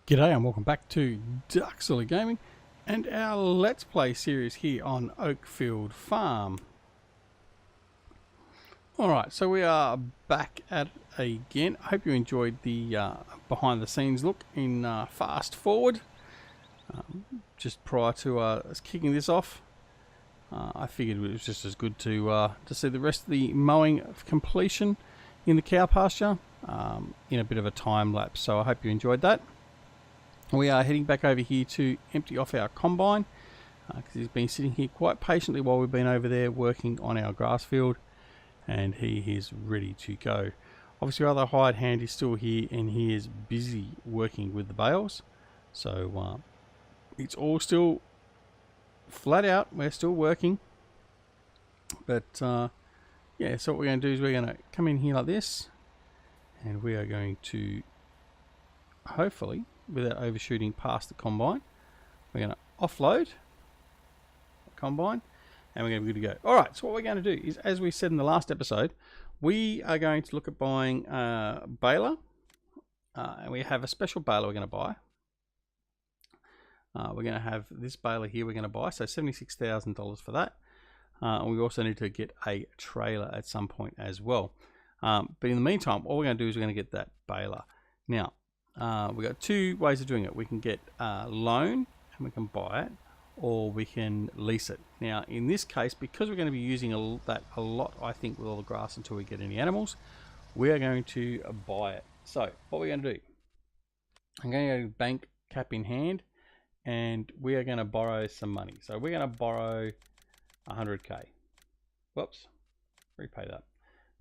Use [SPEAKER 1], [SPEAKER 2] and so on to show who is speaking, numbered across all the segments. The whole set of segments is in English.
[SPEAKER 1] G'day and welcome back to DuckZorly Gaming and our Let's Play series here on Oakfield Farm. Alright, so we are back at it again. I hope you enjoyed the behind the scenes look in Fast Forward. Just prior to us kicking this off, I figured it was just as good to see the rest of the mowing of completion in the cow pasture in a bit of a time lapse. So I hope you enjoyed that. We are heading back over here to empty off our combine because he's been sitting here quite patiently while we've been over there working on our grass field, and he is ready to go. Obviously our other hired hand is still here and he is busy working with the bales, so it's all still flat out, we're still working, but yeah, so what we're going to do is we're going to come in here like this and we are going to hopefully, without overshooting past the combine, we're going to offload the combine and we're going to be good to go. Alright, so what we're going to do is, as we said in the last episode, we are going to look at buying a baler, and we have a special baler we're going to buy. We're going to have this baler here we're going to buy, so $76,000 for that. And we also need to get a trailer at some point as well. But in the meantime, all we're going to do is we're going to get that baler. Now, we've got two ways of doing it. We can get a loan and we can buy it, or we can lease it. Now in this case, because we're going to be using that a lot, I think, with all the grass until we get any animals, we are going to buy it. So what we're going to do, I'm going to go to bank, cap in hand, and we are going to borrow some money. So we're going to borrow 100k. Whoops, repay that.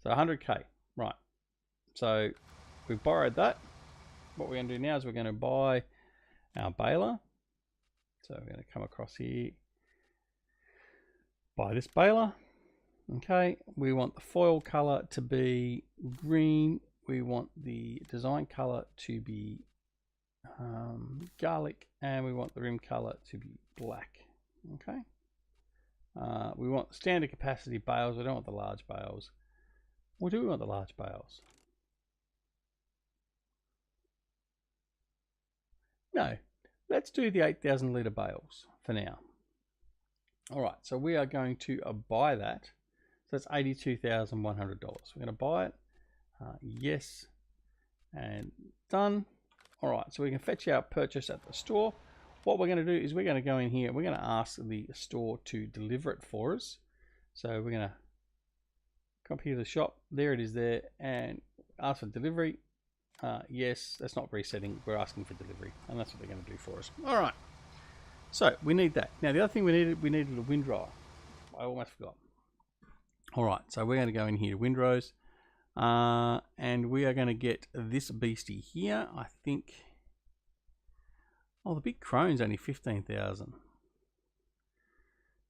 [SPEAKER 1] So 100k, right. So we've borrowed that. What we're going to do now is we're going to buy our baler. So we're going to come across here, buy this baler. Okay, we want the foil color to be green. We want the design color to be garlic, and we want the rim color to be black. Okay, we want standard capacity bales. We don't want the large bales. Or do we want the large bales? No, let's do the 8,000 litre bales for now. All right, so we are going to buy that. So that's $82,100. We're going to buy it. Yes, and done. All right, so we can fetch our purchase at the store. What we're going to do is we're going to go in here. We're going to ask the store to deliver it for us. So we're going to come up here to the shop. There it is there, and ask for delivery. Yes, that's not resetting. We're asking for delivery, and that's what they're going to do for us. All right, so we need that. Now the other thing we needed a windrower. I almost forgot. All right, so we're going to go in here to windrows, and we are going to get this beastie here. I think. Oh, the big crone's only 15,000.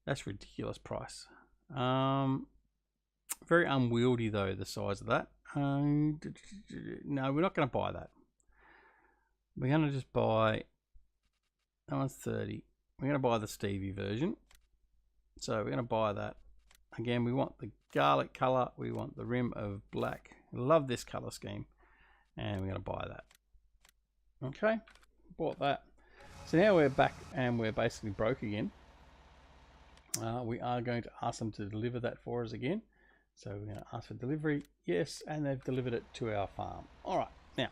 [SPEAKER 1] That's a ridiculous price. Very unwieldy though, the size of that. No, we're not going to buy that. We're going to just buy, that one's 30. We're going to buy the Stevie version. So we're going to buy that. Again, we want the garlic color. We want the rim of black. I love this color scheme. And we're going to buy that. Okay, bought that. So now we're back and we're basically broke again. We are going to ask them to deliver that for us again. So we're going to ask for delivery. Yes, and they've delivered it to our farm. All right, now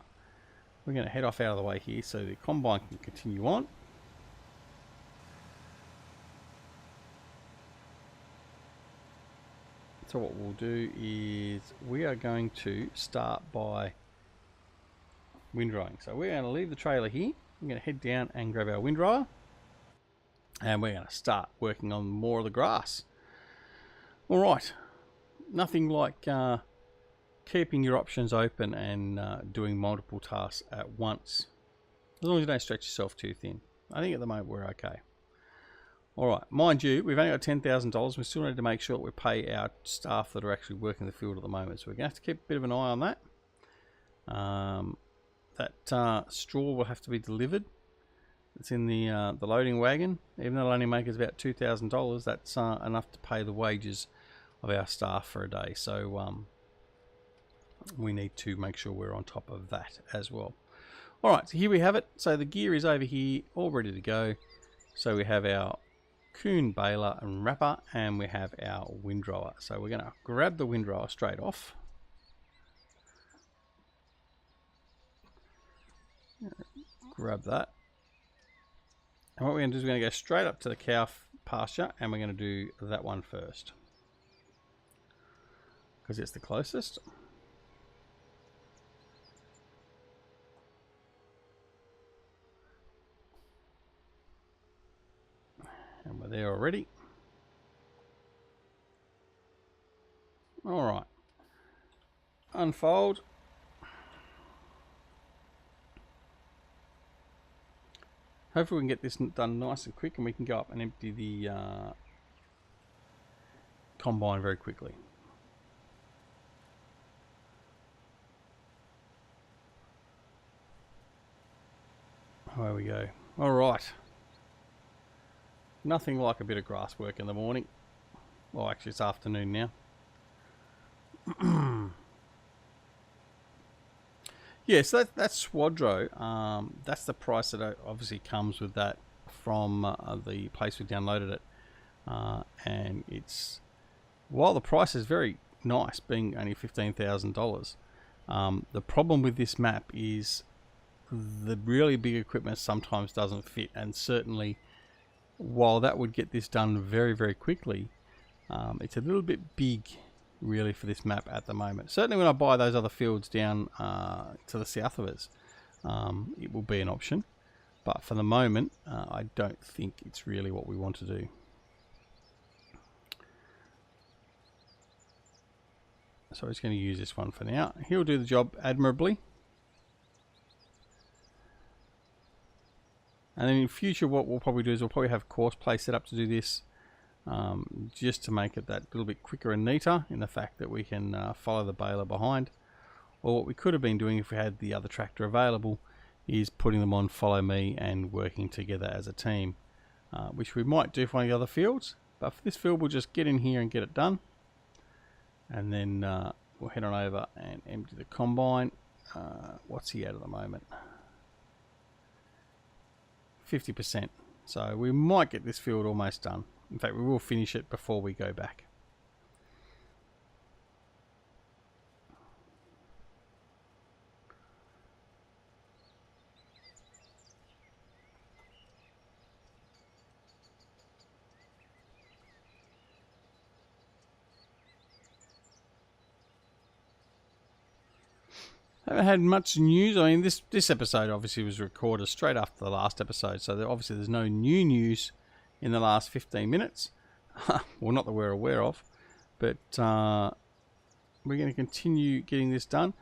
[SPEAKER 1] we're going to head off out of the way here so the combine can continue on. So what we'll do is we are going to start by windrowing. So we're going to leave the trailer here. We're going to head down and grab our windrower, and we're going to start working on more of the grass. All right. Nothing like keeping your options open and doing multiple tasks at once, as long as you don't stretch yourself too thin. I think at the moment we're okay. All right, mind you, we've only got $10,000. We still need to make sure that we pay our staff that are actually working the field at the moment, so we're going to have to keep a bit of an eye on that. That straw will have to be delivered. It's in the loading wagon. Even though it'll only make us about $2,000, that's enough to pay the wages of our staff for a day. So we need to make sure we're on top of that as well. All right, so here we have it. So the gear is over here, all ready to go. So we have our coon baler and wrapper, and we have our windrower. So we're going to grab the windrower straight off. Grab that. And what we're going to do is we're going to go straight up to the cow pasture, and we're going to do that one first, because it's the closest. And we're there already. All right. Unfold. Hopefully we can get this done nice and quick, and we can go up and empty the combine very quickly. There we go. All right. Nothing like a bit of grass work in the morning. Well, actually it's afternoon now. Yeah, so that's Swadro. That's the price that obviously comes with that from the place we downloaded it. And it's, while the price is very nice, being only $15,000, the problem with this map is the really big equipment sometimes doesn't fit, and certainly while that would get this done very, very quickly, it's a little bit big really for this map at the moment. Certainly when I buy those other fields down to the south of us, it will be an option, but for the moment I don't think it's really what we want to do. So I'm just going to use this one for now. He'll do the job admirably. And then in future what we'll probably do is we'll probably have course play set up to do this, just to make it that little bit quicker and neater in the fact that we can follow the baler behind. Or what we could have been doing if we had the other tractor available is putting them on follow me and working together as a team, which we might do for one of the other fields. But for this field we'll just get in here and get it done. And then we'll head on over and empty the combine. What's he at the moment? 50%. So we might get this field almost done. In fact, we will finish it before we go back. Haven't had much news. I mean, this episode obviously was recorded straight after the last episode, so obviously there's no new news in the last 15 minutes. Well, not that we're aware of, but we're going to continue getting this done.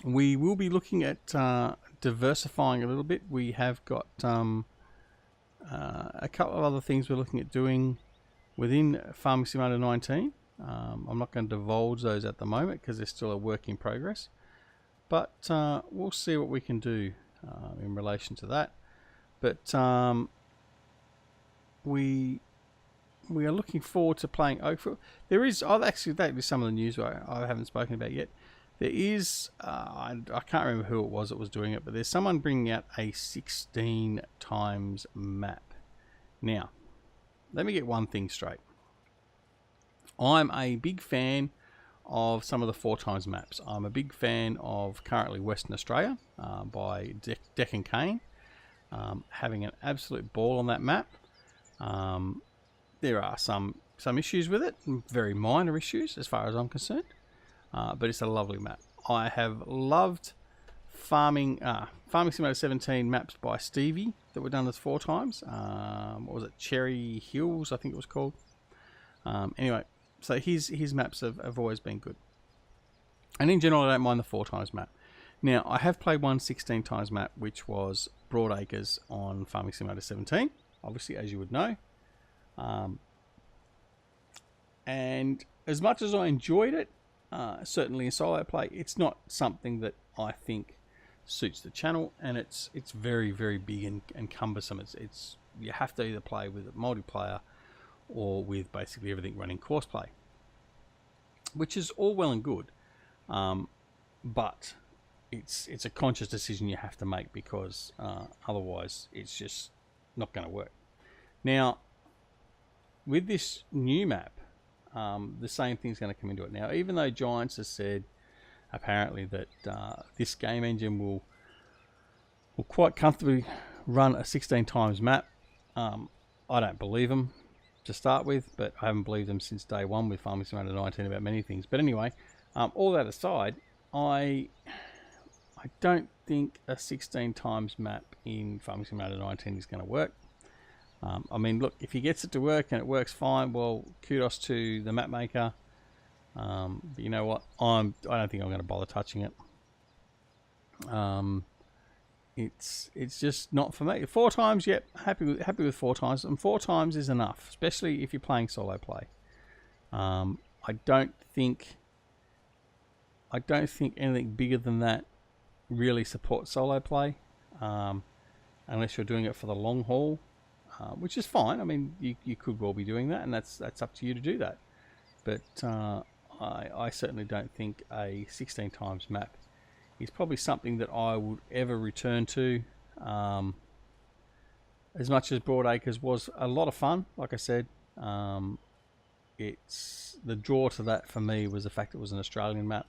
[SPEAKER 1] We will be looking at diversifying a little bit. We have got a couple of other things we're looking at doing within Farming Simulator 19. I'm not going to divulge those at the moment because they're still a work in progress, but we'll see what we can do in relation to that. But we are looking forward to playing Oakfield. There is, that is some of the news I haven't spoken about yet. There is, I can't remember who it was that was doing it, but there's someone bringing out a 16 times map. Now, let me get one thing straight. I'm a big fan of some of the 4 times maps. I'm a big fan of currently Western Australia by Deck and Kane. Having an absolute ball on that map. There are some issues with it, very minor issues as far as I'm concerned, but it's a lovely map. I have loved Farming Simulator 17 maps by Stevie that were done as 4 times. What was it? Cherry Hills, I think it was called. Anyway, so his maps have always been good. And in general, I don't mind the 4 times map. Now, I have played one 16 times map, which was Broadacres on Farming Simulator 17, obviously, as you would know. And as much as I enjoyed it, certainly in solo play, it's not something that I think suits the channel, and it's very, very big and cumbersome. It's you have to either play with a multiplayer or with basically everything running course play, which is all well and good, but it's a conscious decision you have to make because otherwise it's just not going to work. Now, with this new map, the same thing's going to come into it. Now, even though Giants has said apparently that this game engine will quite comfortably run a 16 times map, I don't believe them to start with, but I haven't believed them since day one with Farming Simulator 19 about many things. But anyway, all that aside, I don't think a 16 times map in Farming Simulator 19 is going to work. I mean, look, if he gets it to work and it works fine, well, kudos to the map maker. But you know what? I don't think I'm going to bother touching it. It's just not for me. 4 times, yep, happy with 4 times, and 4 times is enough, especially if you're playing solo play. I don't think anything bigger than that really supports solo play, unless you're doing it for the long haul, which is fine. I mean, you could well be doing that, and that's up to you to do that. But I certainly don't think a 16 times map is probably something that I would ever return to. As much as Broadacres was a lot of fun, like I said, it's the draw to that for me was the fact it was an Australian map.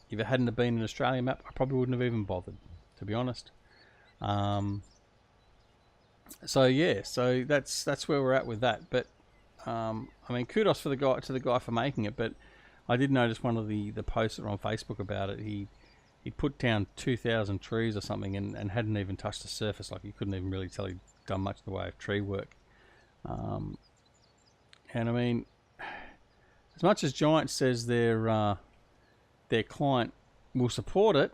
[SPEAKER 1] If it hadn't have been an Australian map, I probably wouldn't have even bothered, to be honest. So yeah, so that's where we're at with that. But I mean, kudos for the guy for making it. But I did notice one of the posts that were on Facebook about it. He put down 2,000 trees or something and hadn't even touched the surface. Like, you couldn't even really tell he'd done much in the way of tree work. And I mean, as much as Giant says their client will support it,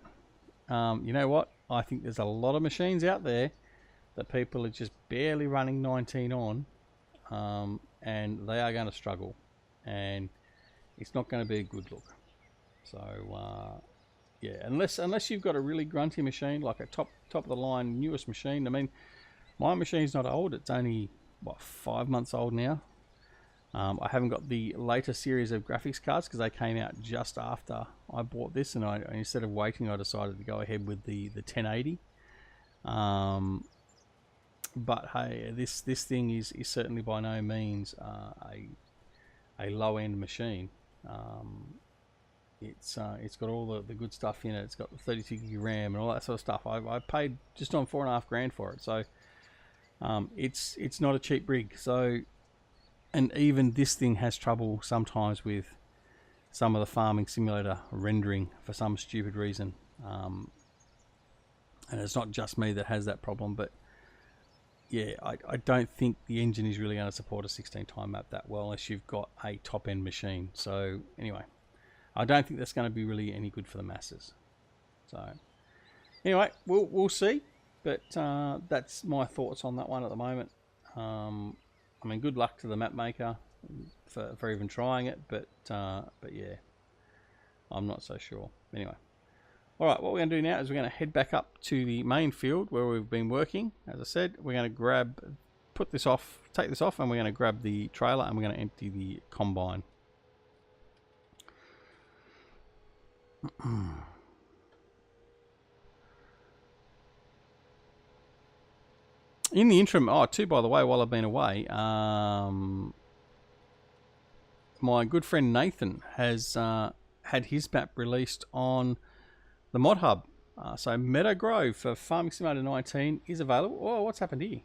[SPEAKER 1] you know what? I think there's a lot of machines out there that people are just barely running 19 on, and they are going to struggle, and it's not going to be a good look. So yeah, unless you've got a really grunty machine, like a top of the line newest machine. I mean, my machine's not old; it's only what, 5 months old now. I haven't got the later series of graphics cards because they came out just after I bought this, and instead of waiting, I decided to go ahead with the 1080. But hey, this thing is certainly by no means a low end machine. It's got all the good stuff in it. It's got the 32 gig RAM and all that sort of stuff. I paid just on $4.5 for it, so it's not a cheap rig. So, and even this thing has trouble sometimes with some of the farming simulator rendering for some stupid reason. And it's not just me that has that problem, but yeah, I don't think the engine is really going to support a 16 time map that well unless you've got a top end machine. So anyway, I don't think that's going to be really any good for the masses. So anyway, we'll see. But that's my thoughts on that one at the moment. I mean, good luck to the map maker for even trying it, but yeah, I'm not so sure. Anyway, all right, what we're going to do now is we're going to head back up to the main field where we've been working. As I said, we're going to take this off, and we're going to grab the trailer and we're going to empty the combine. In the interim, by the way, while I've been away, my good friend Nathan has had his map released on the Mod Hub. So Meadow Grove for Farming Simulator 19 is available. Oh, what's happened here?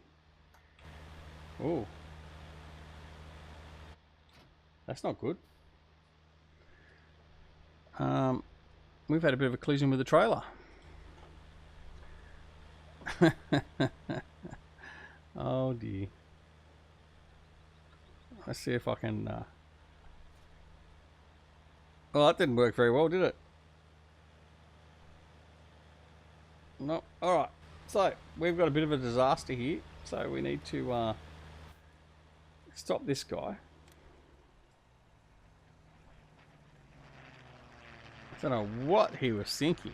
[SPEAKER 1] Oh, that's not good. We've had a bit of a collision with the trailer. Oh dear. Let's see if I can... Well, that didn't work very well, did it? No. Alright. So, we've got a bit of a disaster here. So, we need to stop this guy. I don't know what he was thinking.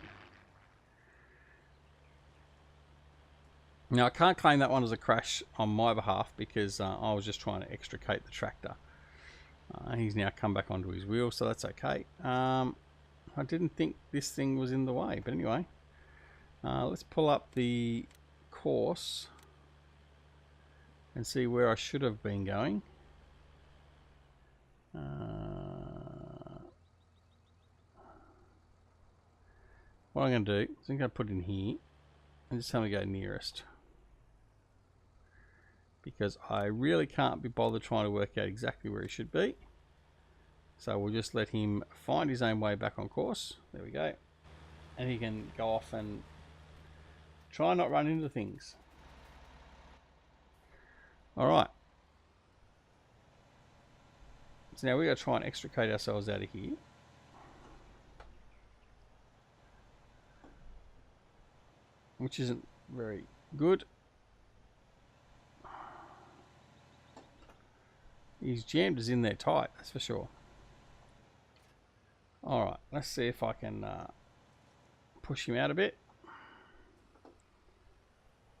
[SPEAKER 1] Now, I can't claim that one as a crash on my behalf because I was just trying to extricate the tractor. He's now come back onto his wheel, so that's okay. I didn't think this thing was in the way, but anyway. Let's pull up the course and see where I should have been going. What I'm going to do is I'm going to put in here and just tell me to go nearest, because I really can't be bothered trying to work out exactly where he should be. So we'll just let him find his own way back on course. There we go. And he can go off and try not run into things. Alright. So now we've got to try and extricate ourselves out of here. Which isn't very good. He's jammed us in there tight, that's for sure. Alright, let's see if I can push him out a bit.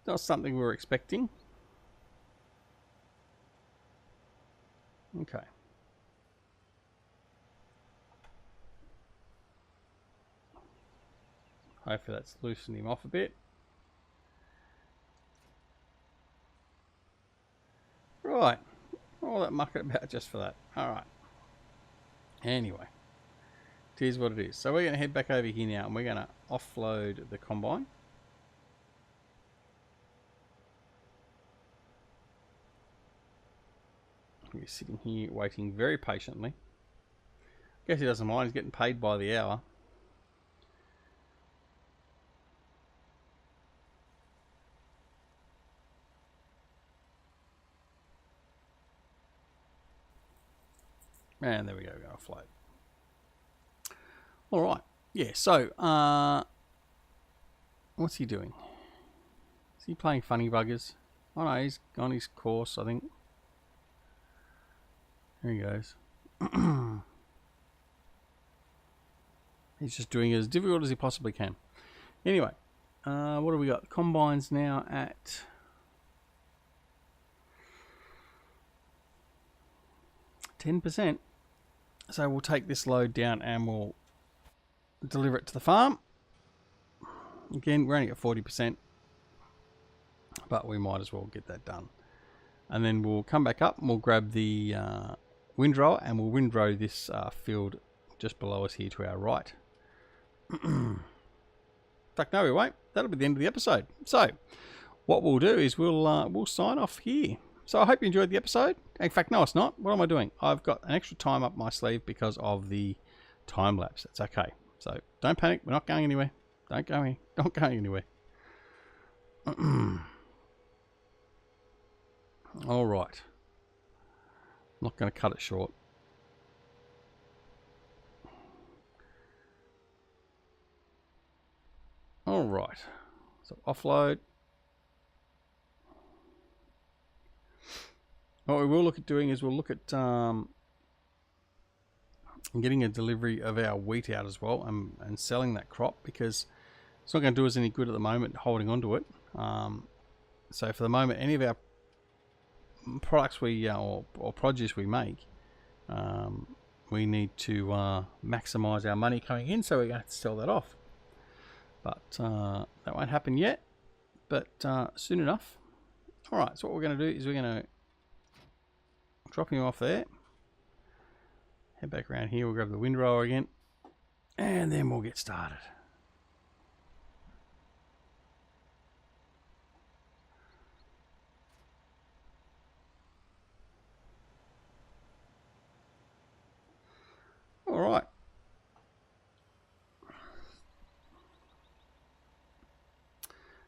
[SPEAKER 1] Not something we were expecting. Okay. Hopefully that's loosened him off a bit. Right. All that muck about just for that. Alright. Anyway. It is what it is. So we're going to head back over here now and we're going to offload the combine. He's sitting here waiting very patiently. Guess he doesn't mind, he's getting paid by the hour. And there we go, we're going to float. Alright, yeah, so, what's he doing? Is he playing funny buggers? Oh no, he's on his course, I think. There he goes. He's just doing it as difficult as he possibly can. Anyway, what do we got? Combines now at 10%. So we'll take this load down and we'll deliver it to the farm. Again, we're only at 40%, but we might as well get that done. And then we'll come back up and we'll grab the windrower and we'll windrow this field just below us here to our right. In fact, no, we won't. That'll be the end of the episode. So, what we'll do is we'll sign off here. So I hope you enjoyed the episode. In fact, no, it's not. What am I doing? I've got an extra time up my sleeve because of the time lapse. That's okay. So don't panic. We're not going anywhere. Don't go anywhere. All right. I'm not going to cut it short. All right. So offload. What we will look at doing is we'll look at getting a delivery of our wheat out as well and selling that crop, because it's not going to do us any good at the moment holding on to it. So for the moment, any of our products or produce we make, we need to maximize our money coming in, so we're going to have to sell that off. But that won't happen yet, but soon enough. All right, so what we're going to do is we're going to drop him off there. Head back around here, we'll grab the windrower again, and then we'll get started. All right.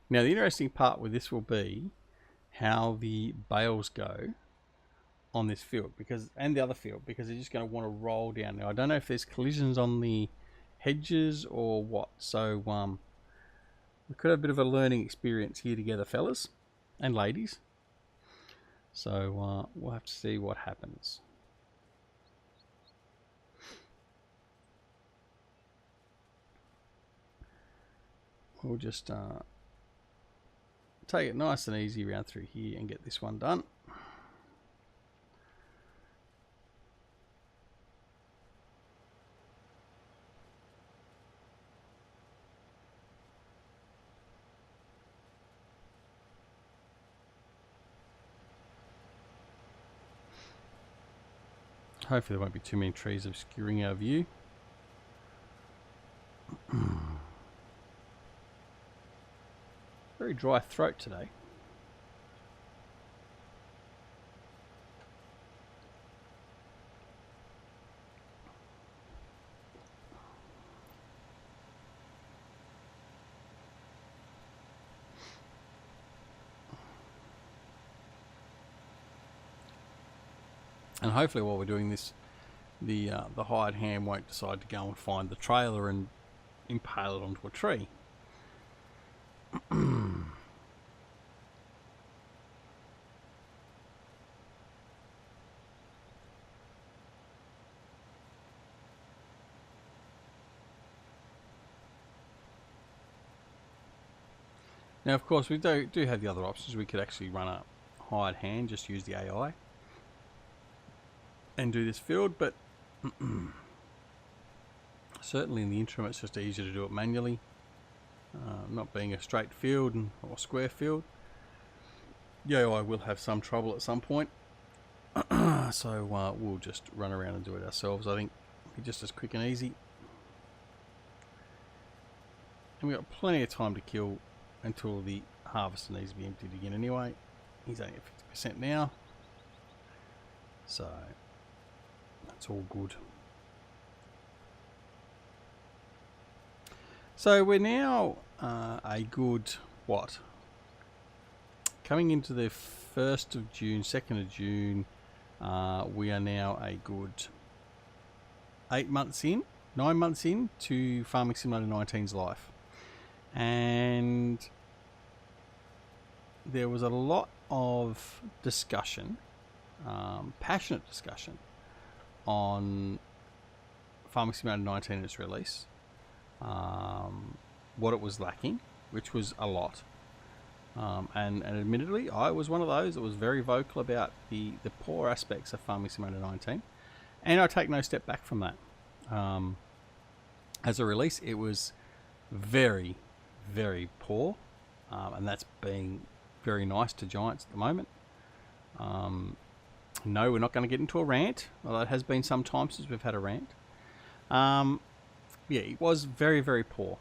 [SPEAKER 1] Now the interesting part with this will be how the bales go on this field, and the other field, because they're just going to want to roll down. Now I don't know if there's collisions on the hedges or what, so we could have a bit of a learning experience here together, fellas and ladies. So we'll have to see what happens. We'll just take it nice and easy around through here and get this one done. Hopefully there won't be too many trees obscuring our view. Very dry throat today. And hopefully while we're doing this, the hired hand won't decide to go and find the trailer and impale it onto a tree. Now, of course, we do have the other options. We could actually run a hired hand, just use the AI and do this field, but certainly in the interim it's just easier to do it manually, not being a straight field or square field. The AI will have some trouble at some point, so we'll just run around and do it ourselves. I think it'll be just as quick and easy, and we've got plenty of time to kill until the harvester needs to be emptied again anyway. He's only at 50% now. So that's all good. So we're now a good, what? Coming into the 1st of June, 2nd of June, we are now a good 9 months in to Farming Simulator 19's life. And there was a lot of discussion, passionate discussion, on Farming Simulator 19 and its release, what it was lacking, which was a lot. And admittedly, I was one of those that was very vocal about the poor aspects of Farming Simulator 19, and I take no step back from that. As a release, it was very, very poor, and that's being very nice to Giants at the moment. No, we're not going to get into a rant, although it has been some time since we've had a rant. Yeah, it was very, very poor,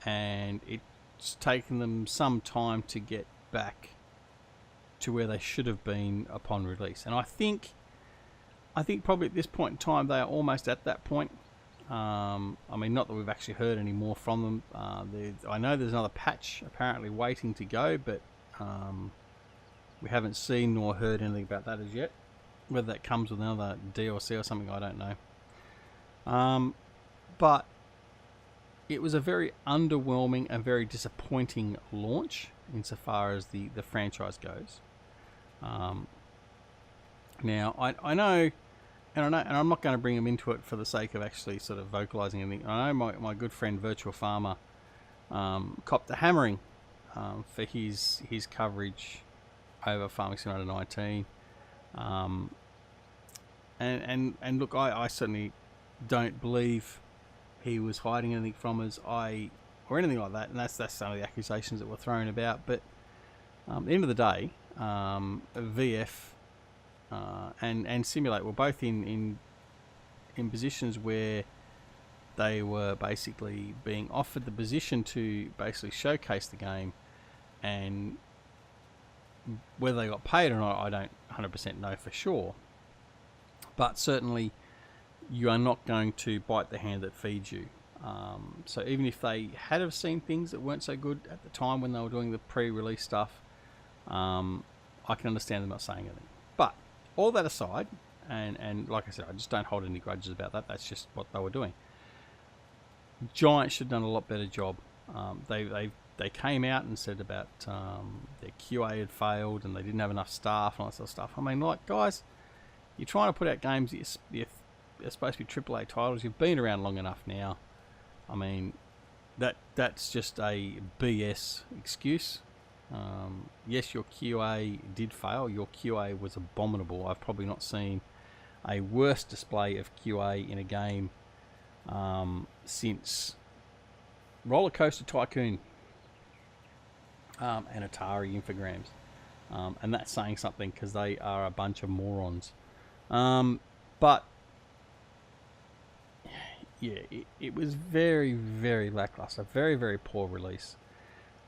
[SPEAKER 1] and it's taken them some time to get back to where they should have been upon release. And I think probably at this point in time they are almost at that point. I mean, not that we've actually heard any more from them. I know there's another patch apparently waiting to go, but we haven't seen nor heard anything about that as yet. Whether that comes with another DLC or something, I don't know. But it was a very underwhelming and very disappointing launch insofar as the franchise goes. Now, I know, and I'm not going to bring him into it for the sake of actually sort of vocalising anything. I know my good friend Virtual Farmer copped the hammering for his coverage over Farming Simulator 19. And look, I certainly don't believe he was hiding anything from us, or anything like that. And that's some of the accusations that were thrown about. But at the end of the day, VF and Simulate were both in positions where they were basically being offered the position to basically showcase the game, and whether they got paid or not, I don't 100% know for sure. But certainly, you are not going to bite the hand that feeds you. So even if they had have seen things that weren't so good at the time when they were doing the pre-release stuff, I can understand them not saying anything. But all that aside, and like I said, I just don't hold any grudges about that. That's just what they were doing. Giants should have done a lot better job. They came out and said about their QA had failed and they didn't have enough staff and all that sort of stuff. I mean, like, guys, you're trying to put out games that you're supposed to be AAA titles. You've been around long enough now. I mean, that's just a BS excuse. Yes, your QA did fail. Your QA was abominable. I've probably not seen a worse display of QA in a game since Roller Coaster Tycoon and Atari Infogrames. And that's saying something because they are a bunch of morons. But yeah, it was very, very lackluster. Very, very poor release.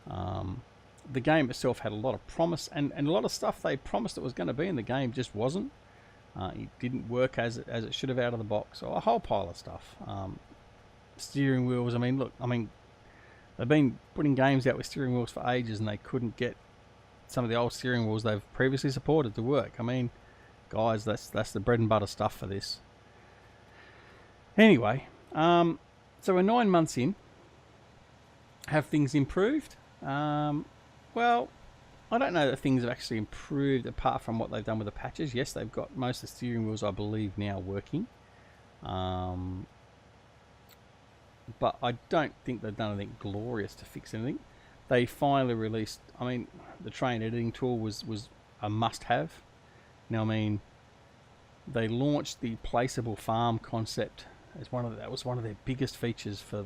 [SPEAKER 1] The game itself had a lot of promise, and a lot of stuff they promised it was going to be in the game just wasn't. It didn't work as it should have out of the box. So a whole pile of stuff. Steering wheels. I mean, look. I mean, they've been putting games out with steering wheels for ages, and they couldn't get some of the old steering wheels they've previously supported to work. I mean, guys, that's the bread and butter stuff for this. Anyway, so we're 9 months in. Have things improved? Well, I don't know that things have actually improved apart from what they've done with the patches. Yes, they've got most of the steering wheels, I believe, now working. But I don't think they've done anything glorious to fix anything. They finally released, I mean, the train editing tool was a must-have. Now, I mean, they launched the placeable farm concept as that was one of their biggest features for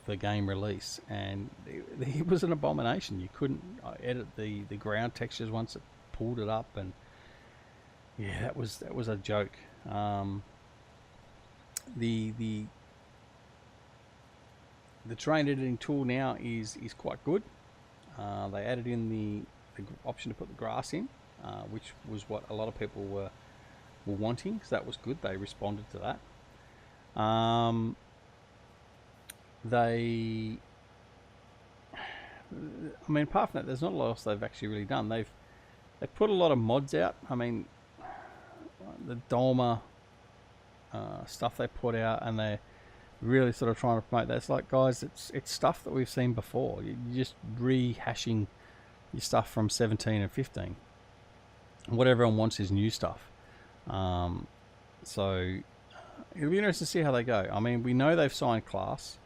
[SPEAKER 1] the game release, and it was an abomination. You couldn't edit the ground textures once it pulled it up, and yeah, that was a joke. The terrain editing tool now is quite good. They added in the option to put the grass in, which was what a lot of people were were wanting, so that was good. They responded to that. I mean, apart from that, there's not a lot else they've actually really done. They've put a lot of mods out. I mean, the Dolma stuff they put out, and they're really sort of trying to promote that. It's like, guys, it's stuff that we've seen before. You're just rehashing your stuff from 17 and 15. What everyone wants is new stuff. So it'll be interesting to see how they go. I mean, we know they've signed Class.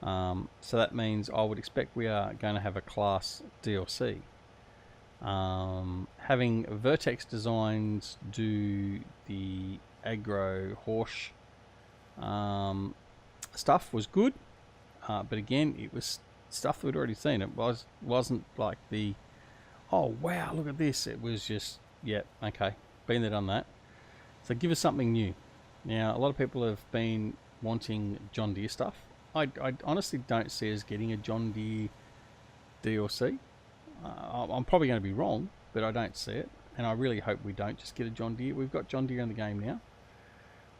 [SPEAKER 1] So that means I would expect we are going to have a Class DLC. Having Vertex Designs do the aggro horse stuff was good, but again, it was stuff that we'd already seen. It wasn't like the, oh wow, look at this. It was just, yeah, okay, been there, done that. So give us something new. Now, a lot of people have been wanting John Deere stuff. I honestly don't see us getting a John Deere DLC. I'm probably going to be wrong, but I don't see it. And I really hope we don't just get a John Deere. We've got John Deere in the game now.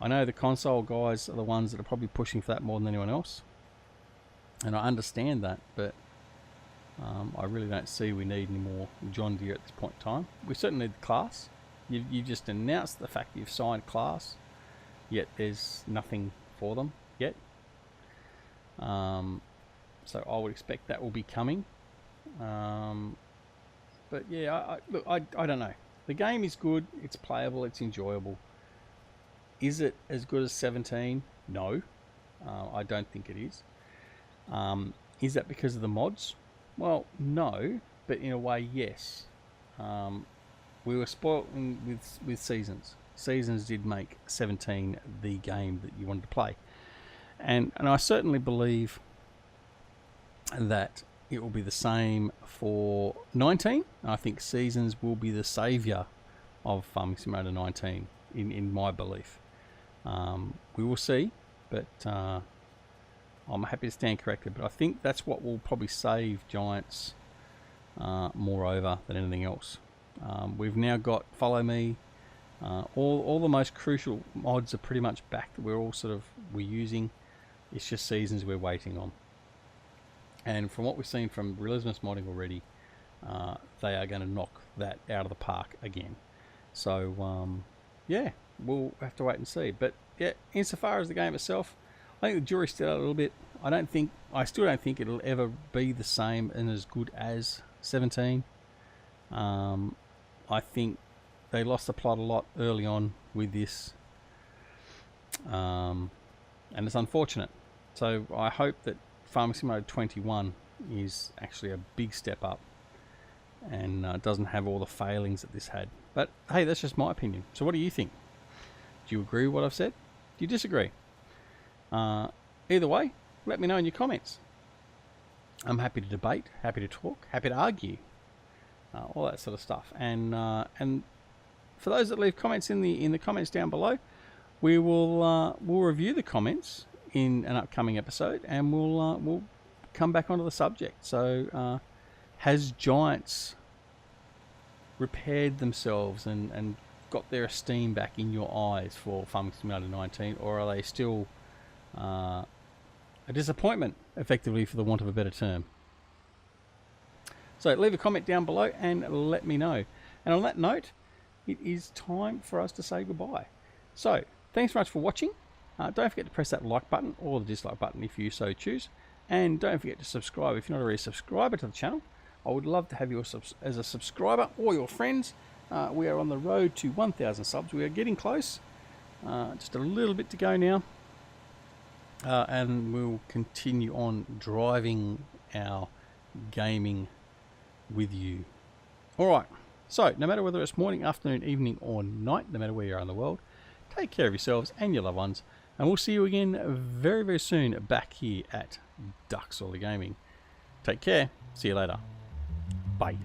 [SPEAKER 1] I know the console guys are the ones that are probably pushing for that more than anyone else. And I understand that, but I really don't see we need any more John Deere at this point in time. We certainly need the Class. You just announced the fact that you've signed Class, yet there's nothing for them yet. So I would expect that will be coming. But yeah, look, I don't know. The game is good. It's playable. It's enjoyable. Is it as good as 17? No, I don't think it is. Is that because of the mods? Well, no, but in a way, yes. We were spoiled with Seasons. Seasons did make 17 the game that you wanted to play. And I certainly believe that it will be the same for 19. I think Seasons will be the saviour of Farming Simulator 19, in my belief. We will see, but I'm happy to stand corrected. But I think that's what will probably save Giants moreover than anything else. We've now got Follow Me. All the most crucial mods are pretty much back that we're using. It's just Seasons we're waiting on. And from what we've seen from Realismus modding already, they are going to knock that out of the park again. So yeah, we'll have to wait and see. But yeah, insofar as the game itself, I think the jury's still out a little bit. I still don't think it'll ever be the same and as good as 17. I think they lost the plot a lot early on with this, and it's unfortunate. So I hope that Farming Simulator 21 is actually a big step up and doesn't have all the failings that this had. But hey, that's just my opinion. So what do you think? Do you agree with what I've said? Do you disagree? Either way, let me know in your comments. I'm happy to debate, happy to talk, happy to argue, all that sort of stuff. And for those that leave comments in the comments down below, we'll review the comments in an upcoming episode, and we'll come back onto the subject. So has Giants repaired themselves and got their esteem back in your eyes for Farming Simulator 19, or are they still a disappointment, effectively, for the want of a better term? So leave a comment down below and let me know. And on that note, it is time for us to say goodbye. So thanks very much for watching. Don't forget to press that like button or the dislike button if you so choose. And don't forget to subscribe if you're not already a subscriber to the channel. I would love to have you as a subscriber or your friends. We are on the road to 1,000 subs. We are getting close. Just a little bit to go now. And we'll continue on driving our gaming with you. Alright, so no matter whether it's morning, afternoon, evening or night, no matter where you are in the world, take care of yourselves and your loved ones, and we'll see you again very, very soon back here at DuckZorly Gaming. Take care. See you later. Bye.